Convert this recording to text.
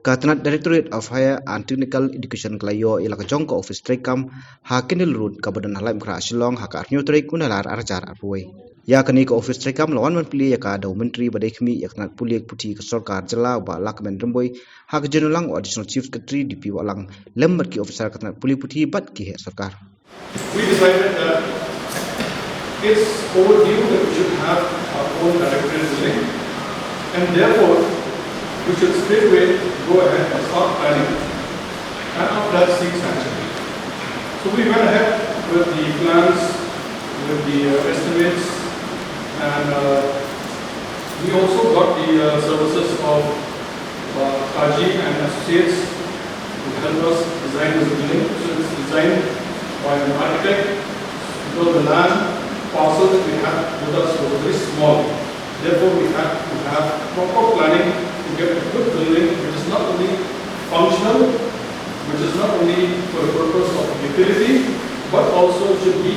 Katanat Directorate of Higher and Technical Education Kelayo ilaka jong ka office treikam ha kinil road kabadan halaim kra Shillong ha ka arnyo treik unalar arjar arpuai. Ya kani ka office treikam lawan man pili ya ka daw menteri badai kami ya kanat puliak puti ka sarkar jela ba lak men remboy ha ka jenulang o additional chief secretary di pi walang lembat ki officer kanat puli puti bat ki he sarkar. We decided that it's overdue that we should have our own directorate building, and therefore we should straightaway go ahead and start planning and after that seek sanction. So we went ahead with the plans, with the estimates, and we also got the services of Hadien and Associates to help us design this building. So it's designed by an architect, because the land parcel that we had with us was very small. Therefore, we had to have proper planning to get a good building which is not only functional, which is not only for the purpose of utility, but also should be